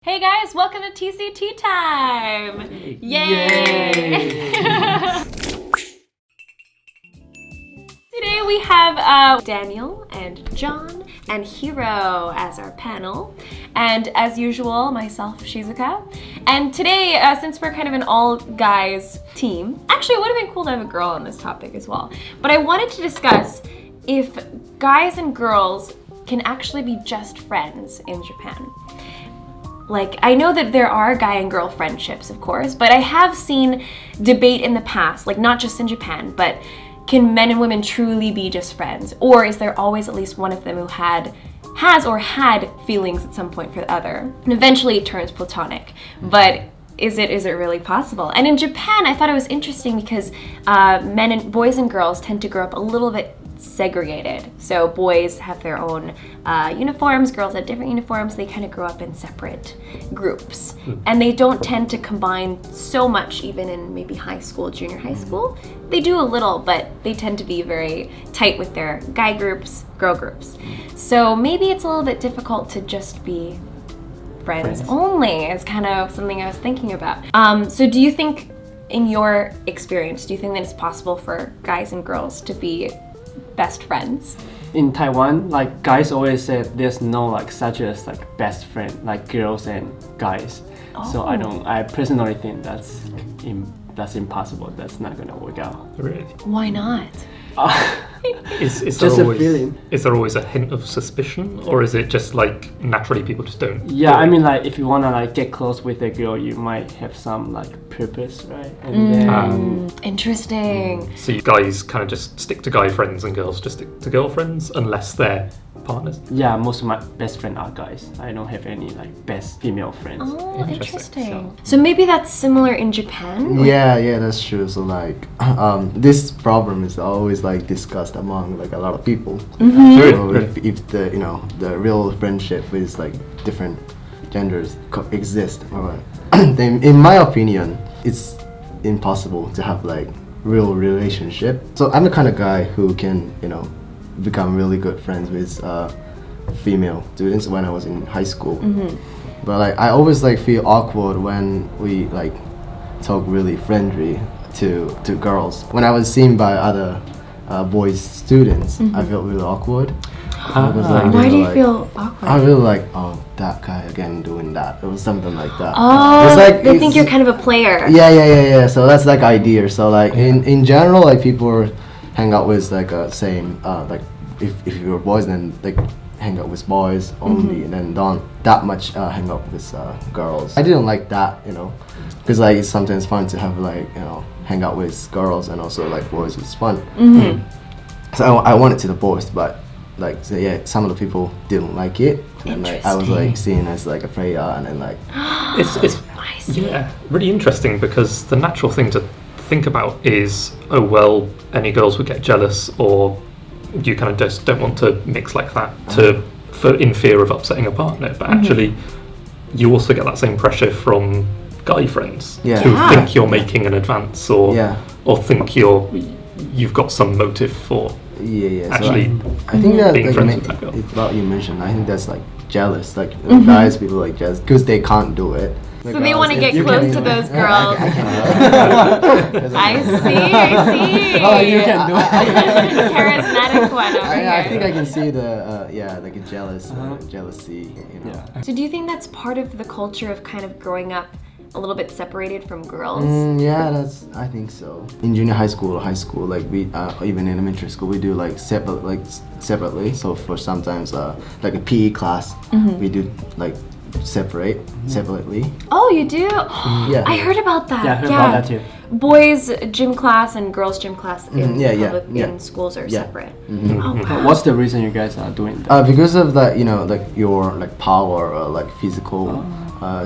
Hey guys, welcome to TCT time! Yay! Today we have Daniel and Jon and Hiro as our panel. And as usual, myself, Shizuka. And today, since we're kind of an all-guys team, actually it would have been cool to have a girl on this topic as well. But I wanted to discuss if guys and girls can actually be just friends in Japan. Like, I know that there are guy and girl friendships, of course, but I have seen debate in the past, like not just in Japan, but can men and women truly be just friends? Or is there always at least one of them who has or had feelings at some point for the other? And eventually it turns platonic, but is it really possible? And in Japan, I thought it was interesting because boys and girls tend to grow up a little bit segregated. So boys have their own uniforms, girls have different uniforms. They kind of grow up in separate groups. And they don't tend to combine so much even in maybe high school, junior high school. They do a little, but they tend to be very tight with their guy groups, girl groups. So maybe it's a little bit difficult to just be friends only is kind of something I was thinking about. So do you think, in your experience, do you think that it's possible for guys and girls to be best friends? In Taiwan, like guys always say there's no like such as like best friend like girls and guys. So I personally think that's impossible. That's not gonna work out. Really? Why not? Is just there a always, feeling. Is there always a hint of suspicion, or is it just like naturally people just don't? Yeah, I mean like if you wanna like get close with a girl, you might have some like purpose, right? And then Interesting. So you guys kind of just stick to guy friends and girls just stick to girlfriends unless they're partners? yeah, most of my best friends are guys. I don't have any like best female friends. Oh, Interesting. interesting. So maybe that's similar in Japan? Yeah, that's true. So like, this problem is always like discussed among like a lot of people. So if the real friendship with like different genders exist, or then in my opinion, it's impossible to have like real relationship. So I'm the kind of guy who can become really good friends with female students when I was in high school. But like I always like feel awkward when we like talk really friendly to girls. When I was seen by other boys students, I felt really awkward. Why do you feel awkward? I feel like, oh, that guy again doing that. It was something like that. Oh, it's like, they think you're kind of a player. Yeah. So that's like idea. So like in general, like people hang out with like same like if you're boys, then like hang out with boys only, and then don't that much hang out with girls. I didn't like that, because like it's sometimes fun to have like hang out with girls, and also like boys is fun. So I wanted to the boys, but like some of the people didn't like it, and like I was like seen as like a player, and then like It's really interesting, because the natural thing to think about is, oh well, any girls would get jealous, or you kind of just don't want to mix like that in fear of upsetting a partner. But actually, you also get that same pressure from guy friends who think you're making an advance, or think you've got some motive for actually. So I think that being friends with that girl. What you mentioned, I think that's like jealous, like guys, people like jealous because they can't do it. So they want to get close to those girls. I see. Oh, you can do it. Charismatic one over here. I think I can see the like a jealousy. So do you think that's part of the culture of kind of growing up a little bit separated from girls? I think so. In junior high school or high school, like we even in elementary school, we do like separately. So for sometimes like a PE class, we do like separately. Oh, you do? Yeah. I heard about that. Yeah, I heard about that too. Boys gym class and girls gym class in in schools are separate. Oh, wow. What's the reason you guys are doing that? Because of that, like your like power or like physical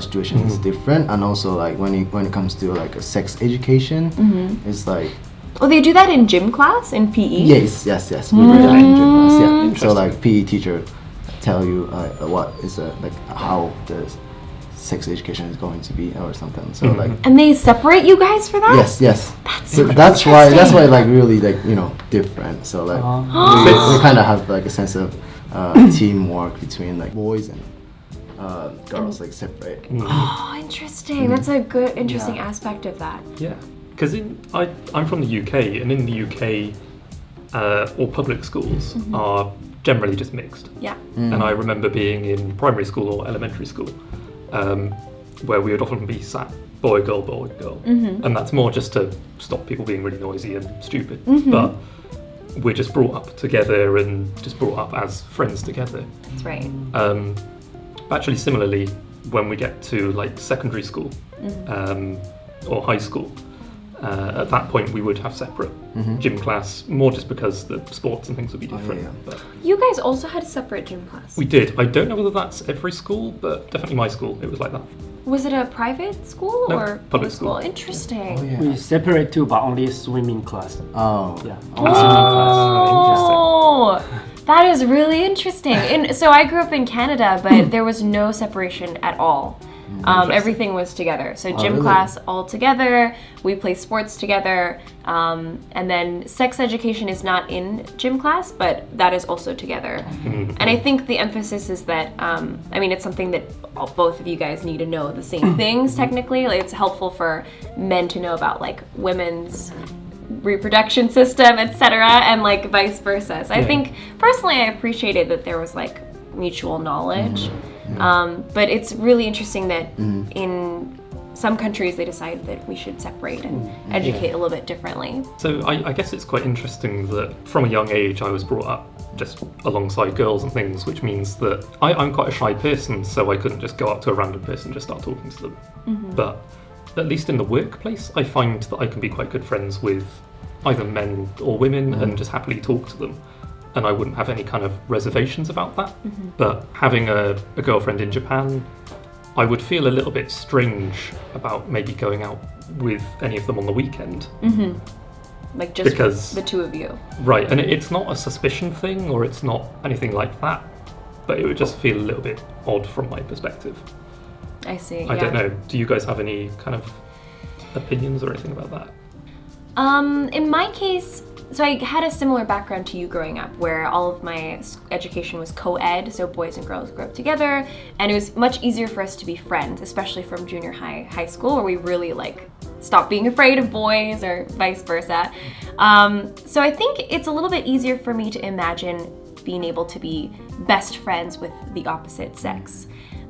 situation is different, and also like when it comes to like a sex education, it's like. Oh, they do that in gym class in PE? Yes. We do that in gym class. Yeah. So like PE teacher tell you what is like how the sex education is going to be or something. So like. And they separate you guys for that? Yes. That's why like really like different. So like we kind of have like a sense of teamwork between like boys and girls like separate. Oh, interesting. That's a good, interesting aspect of that. Yeah, because I'm from the UK, and in the UK, all public schools are generally just mixed. Yeah. And I remember being in primary school or elementary school, where we would often be sat boy, girl, and that's more just to stop people being really noisy and stupid. But we're just brought up together and just brought up as friends together. That's right. Actually, similarly, when we get to like secondary school or high school, at that point we would have separate gym class, more just because the sports and things would be different. But You guys also had a separate gym class. we did. I don't know whether that's every school, but definitely my school, it was like that. Was it a private school No, or public school. Interesting. Oh, yeah. We separate too, but only swimming class. Oh. Yeah, only swimming class. Oh, that is really interesting. And so I grew up in Canada, but there was no separation at all. Everything was together. So gym really? class all together. We play sports together. And then sex education is not in gym class, but that is also together. And I think the emphasis is that, I mean, it's something that both of you guys need to know the same things technically. Like, it's helpful for men to know about like women's reproduction system, etc., and like vice versa. So I think personally I appreciated that there was like mutual knowledge. But it's really interesting that in some countries they decide that we should separate and educate a little bit differently. So I guess it's quite interesting that from a young age I was brought up just alongside girls and things, which means that I'm quite a shy person, so I couldn't just go up to a random person and just start talking to them. But at least in the workplace, I find that I can be quite good friends with either men or women and just happily talk to them. And I wouldn't have any kind of reservations about that. But having a girlfriend in Japan, I would feel a little bit strange about maybe going out with any of them on the weekend. Like just Because- the two of you. Right, and it's not a suspicion thing or it's not anything like that, but it would just feel a little bit odd from my perspective. I see. I don't know, do you guys have any kind of opinions or anything about that? In my case, so I had a similar background to you growing up, where all of my education was co-ed, so boys and girls grew up together, and it was much easier for us to be friends, especially from junior high school, where we really like stopped being afraid of boys or vice versa. So I think it's a little bit easier for me to imagine being able to be best friends with the opposite sex.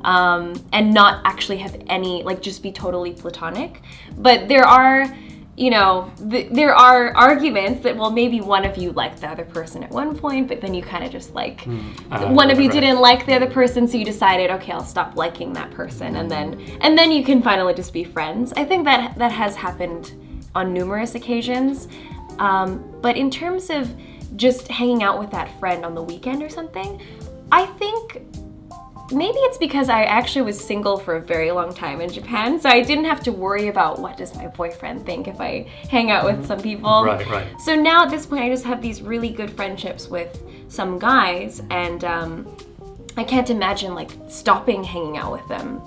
And not actually have any, like just be totally platonic. But there are, you know, there are arguments that, well, maybe one of you liked the other person at one point, but then you kind of just like, one of you didn't like the other person, so you decided, okay, I'll stop liking that person, and then you can finally just be friends. I think that has happened on numerous occasions. But in terms of just hanging out with that friend on the weekend or something, I think maybe it's because I actually was single for a very long time in Japan, so I didn't have to worry about what does my boyfriend think if I hang out with some people. Right. So now at this point I just have these really good friendships with some guys, and I can't imagine like stopping hanging out with them,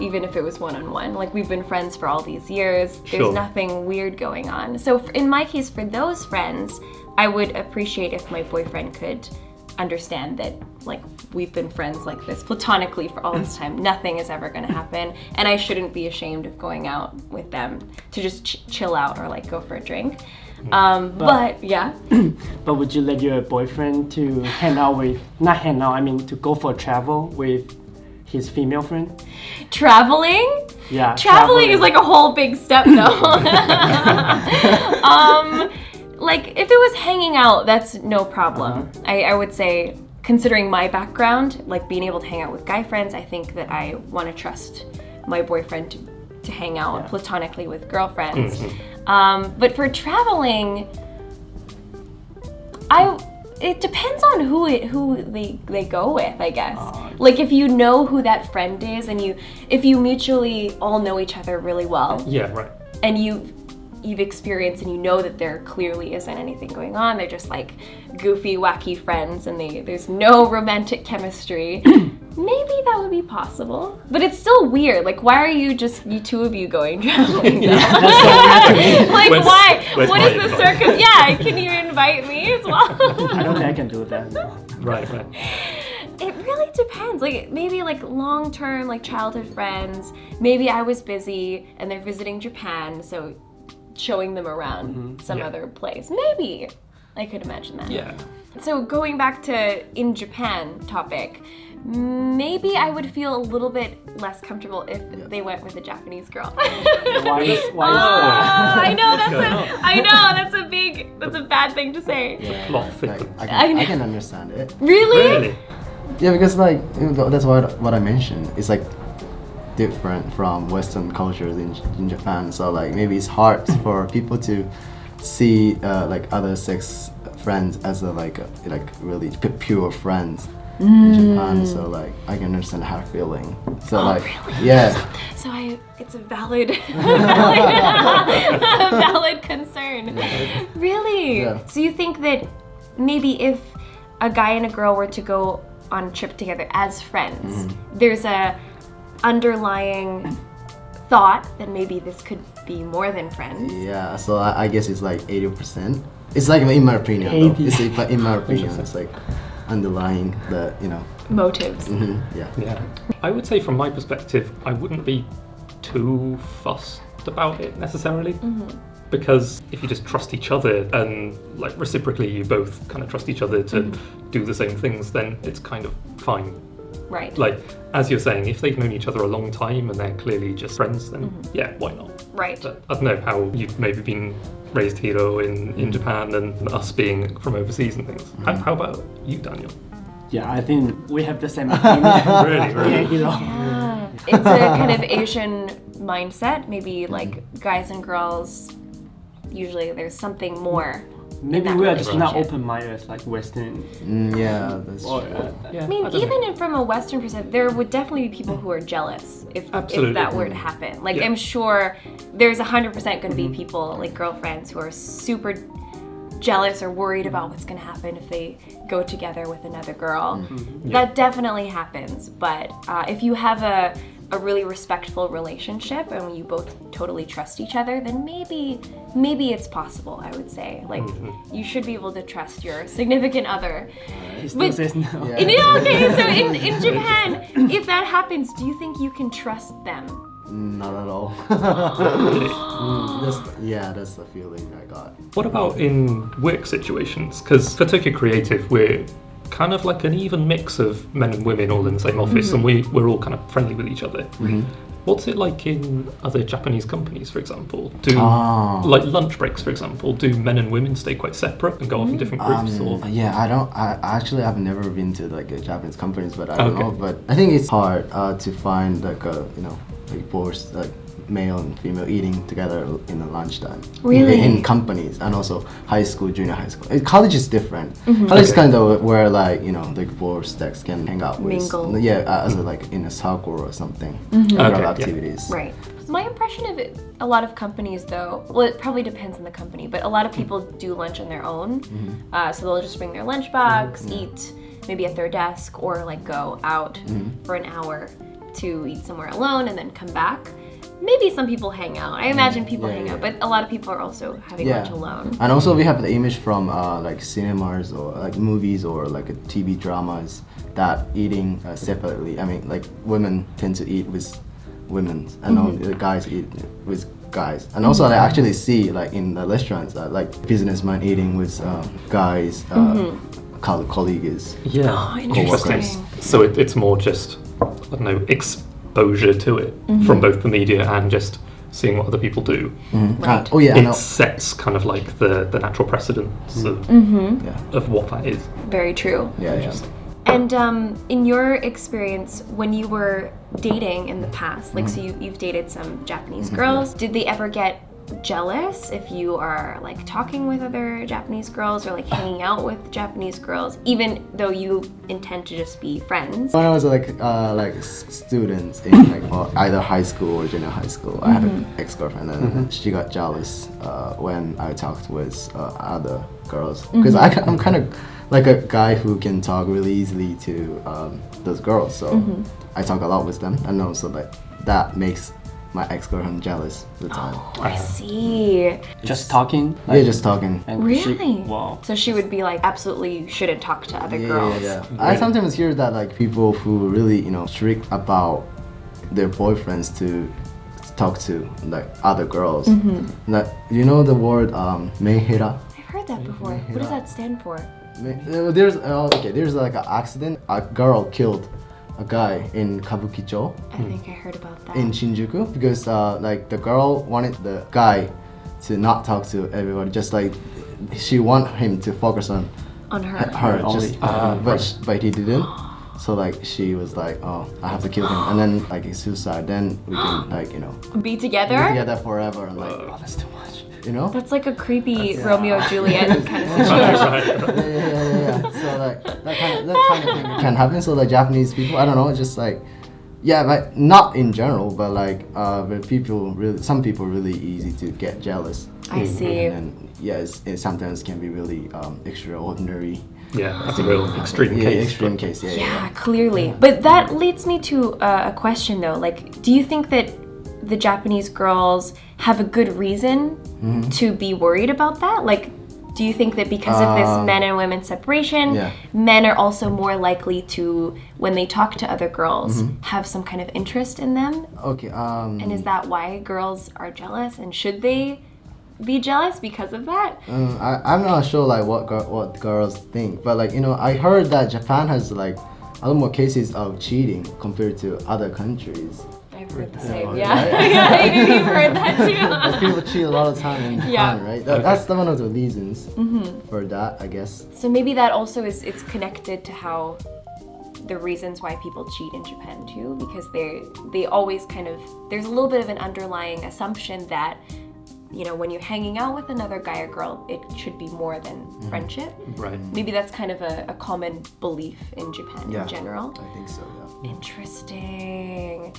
even if it was one-on-one. Like, we've been friends for all these years. There's nothing weird going on. So in my case, for those friends, I would appreciate if my boyfriend could understand that, like, we've been friends like this platonically for all this time. Nothing is ever going to happen, and I shouldn't be ashamed of going out with them to just chill out or like go for a drink. But yeah. But would you let your boyfriend to hang out with, not hang out, I mean to go for travel with his female friend? Traveling? Yeah. Traveling is like a whole big step though. Like, if it was hanging out, that's no problem. I would say, considering my background, like being able to hang out with guy friends, I think that I want to trust my boyfriend to hang out platonically with girlfriends. But for traveling, it depends on who they go with, I guess. Like, if you know who that friend is, and if you mutually all know each other really well. Yeah, right. And you've experienced and you know that there clearly isn't anything going on. They're just like goofy, wacky friends, and there's no romantic chemistry. Maybe that would be possible. But it's still weird. Like, why are you two of you going traveling? Yeah, that's so weird to me. Like, why? What my is the circum? Yeah, can you invite me as well? I don't think I can do that. No. Right. It really depends. Like maybe like long-term, like childhood friends. Maybe I was busy and they're visiting Japan, so showing them around some other place. Maybe I could imagine that. Yeah. So going back to in Japan topic, maybe I would feel a little bit less comfortable if they went with a Japanese girl. Why is that? I know going on? that's a bad thing to say. Plot Like, thickens. I can understand it. Really? Yeah, because like that's what I mentioned. It's like different from Western cultures in Japan. So like maybe it's hard for people to see like other sex friends as like really pure friends in Japan. So like I can understand her feeling. So like really? yeah. So it's a valid valid concern. Really? Yeah. So you think that maybe if a guy and a girl were to go on a trip together as friends, there's a underlying thought that maybe this could be more than friends. Yeah, so I guess it's like 80%. It's like in my opinion, though. It's in my opinion, it's like underlying the Motives. yeah. I would say from my perspective, I wouldn't be too fussed about it necessarily. Because if you just trust each other and like reciprocally you both kind of trust each other to do the same things, then it's kind of fine. Right. Like, as you're saying, if they've known each other a long time and they're clearly just friends, then yeah, why not? Right. But I don't know how you've maybe been raised Hiro in Japan and us being from overseas and things. How about you, Daniel? Yeah, I think we have the same opinion. Really? Yeah, you know. Yeah. It's a kind of Asian mindset. Maybe like guys and girls, usually there's something more. Maybe that we are just not relationship. open-minded like Western. Yeah, that's Or, true. Yeah, I mean, don't know. even from a Western perspective, there would definitely be people who are jealous if Absolutely. that were to happen. Like, Yeah. I'm sure there's 100% going to be people, like girlfriends, who are super jealous or worried about what's going to happen if they go together with another girl. That definitely happens. But if you have a really respectful relationship and you both totally trust each other, then maybe it's possible, I would say. Like, you should be able to trust your significant other. He still But- says no. Yeah. Okay, so in Japan, if that happens, do you think you can trust them? Not at all. That's the feeling I got. What about in work situations? Because for Tokyo Creative, we're kind of like an even mix of men and women all in the same office, and we're all kind of friendly with each other. What's it like in other Japanese companies, for example? Do like lunch breaks, for example, do men and women stay quite separate and go off in different groups? Or Yeah, I actually have never been to like a Japanese companies, but I don't Okay. know. But I think it's hard to find like a like both like male and female eating together in the lunchtime. Really? In companies and also high school, junior high school. College is different. College is kind of where like the both sex can hang out with. Mingle. Yeah, as like in a circle or something. Okay, Other yeah. activities. Right. My impression of it, a lot of companies though, well, it probably depends on the company, but a lot of people do lunch on their own. So they'll just bring their lunchbox, eat maybe at their desk, or like go out for an hour to eat somewhere alone and then come back. Maybe some people hang out. I imagine people hang out, but a lot of people are also having lunch alone. And also we have the image from like cinemas or like movies or like TV dramas that eating separately. I mean, like women tend to eat with women and the guys eat with guys. And also I actually see like in the restaurants like businessmen eating with guys, colleagues. yeah, Oh, interesting. So it's more just, I don't know, exposure to it from both the media and just seeing what other people do. Right. Oh yeah, I It know. sets kind of like the natural precedence of what that is. Very true. Yeah. And in your experience, when you were dating in the past, like so you've dated some Japanese girls, did they ever get jealous if you are like talking with other Japanese girls or like hanging out with Japanese girls, even though you intend to just be friends? When I was like students in like either high school or junior high school, I had an ex-girlfriend and she got jealous when I talked with other girls because I'm kind of like a guy who can talk really easily to those girls, so I talk a lot with them, and also like that makes my ex-girlfriend jealous at the time. Oh, I see. Just talking? Yeah, just talking. And Really? Wow. So she would be like, absolutely, you shouldn't talk to other girls. Yeah. I sometimes hear that like people who really, strict about their boyfriends to talk to like other girls. Like, you know the word mehera? I've heard that before. What does that stand for? There's like an accident. A girl killed a guy in Kabukicho I think I heard about that. in Shinjuku because like the girl wanted the guy to not talk to everybody, just like she want him to focus on her. just, but he didn't. So like she was like, oh, I have to kill him, and then like it's suicide. Then we can like Be together? be together forever, and like Oh, that's too much. That's like a creepy Romeo and Juliet kind of situation. yeah. So like that kind of thing can happen. So like Japanese people, I don't know, just like but not in general, but like but some people really easy to get jealous. I see. And it sometimes can be really extraordinary. Yeah, that's a real extreme case. Extreme case. Yeah, clearly. But that leads me to a question though. Like, do you think that the Japanese girls have a good reason to be worried about that? Like, do you think that because of this men and women separation, men are also more likely to, when they talk to other girls, have some kind of interest in them? Okay. And is that why girls are jealous? And should they be jealous because of that? I'm not sure like what girls think, but like I heard that Japan has like a lot more cases of cheating compared to other countries. I've heard the same. Yeah, you've heard that too. Like people cheat a lot of time in Japan, right? That's one of the reasons for that, I guess. So maybe that also it's connected to how the reasons why people cheat in Japan too, because they always kind of, there's a little bit of an underlying assumption that when you're hanging out with another guy or girl, it should be more than friendship. Right. Maybe that's kind of a common belief in Japan in general. I think so, yeah. Interesting.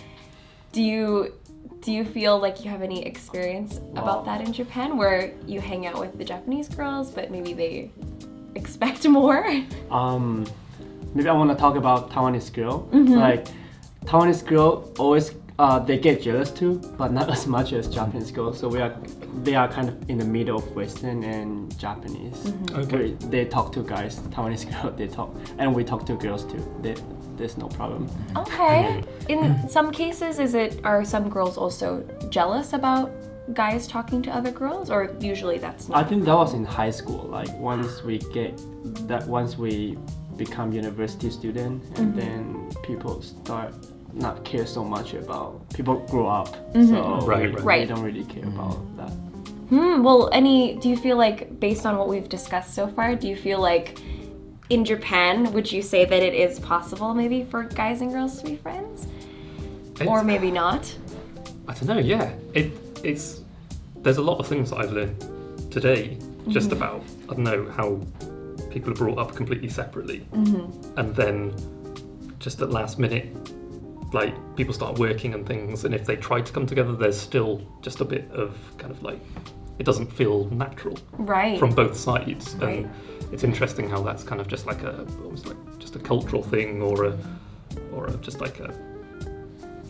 Do you feel like you have any experience about that in Japan, where you hang out with the Japanese girls, but maybe they expect more? Maybe I want to talk about Taiwanese girl. Like Taiwanese girl always they get jealous too, but not as much as Japanese girls. So they are kind of in the middle of Western and Japanese. Okay. They talk to guys, Taiwanese girl they talk, and we talk to girls too. There's no problem. Okay. In some cases, are some girls also jealous about guys talking to other girls, or usually that's not? I think that was in high school. Like once we become university student, and then people start not care so much about, people grow up, so they don't really care about that. Well, do you feel like, based on what we've discussed so far, do you feel like in Japan, would you say that it is possible maybe for guys and girls to be friends? Or maybe not? I don't know, yeah. There's a lot of things that I've learned today just about, I don't know, how people are brought up completely separately. And then just at last minute, like people start working and things, and if they try to come together, there's still just a bit of kind of like, it doesn't feel natural from both sides. And it's interesting how that's kind of just like almost like just a cultural thing, or just like I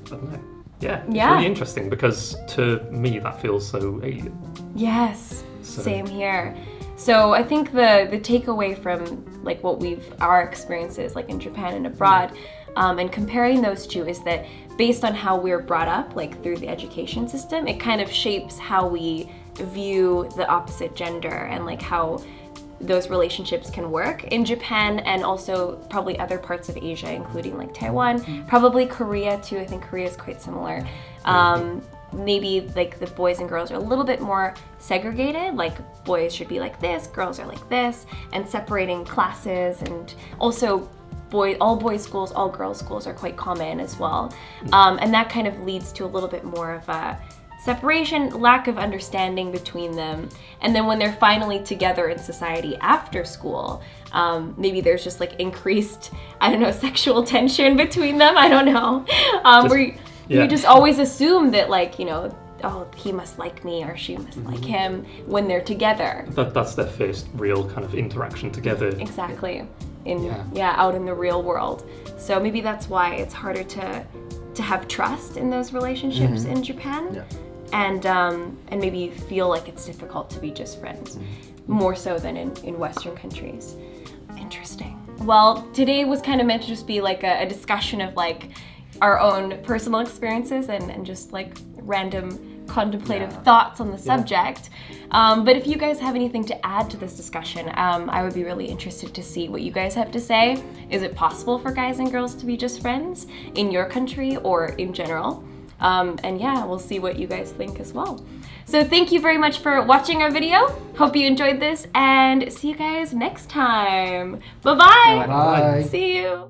don't know. Yeah, it's really interesting, because to me that feels so alien. Yes, same here. So I think the takeaway from like our experiences like in Japan and abroad, and comparing those two, is that based on how we're brought up, like through the education system, it kind of shapes how we view the opposite gender and like how those relationships can work in Japan, and also probably other parts of Asia, including like Taiwan, probably Korea too. I think Korea is quite similar. Maybe like the boys and girls are a little bit more segregated, like boys should be like this, girls are like this, and separating classes, and also all boys schools, all girls schools are quite common as well. And that kind of leads to a little bit more of a separation, lack of understanding between them. And then when they're finally together in society after school, maybe there's just like increased, sexual tension between them. I don't know. You just always assume that like, oh, he must like me or she must like him when they're together. That's their first real kind of interaction together. Exactly. Out in the real world. So maybe that's why it's harder to to have trust in those relationships in Japan. Yeah. And maybe feel like it's difficult to be just friends, more so than in Western countries. Interesting. Well, today was kind of meant to just be like a discussion of like our own personal experiences and just like random contemplative thoughts on the subject. But if you guys have anything to add to this discussion, I would be really interested to see what you guys have to say. Is it possible for guys and girls to be just friends in your country or in general? And yeah, we'll see what you guys think as well. So thank you very much for watching our video. Hope you enjoyed this and see you guys next time. Bye-bye. Bye. See you.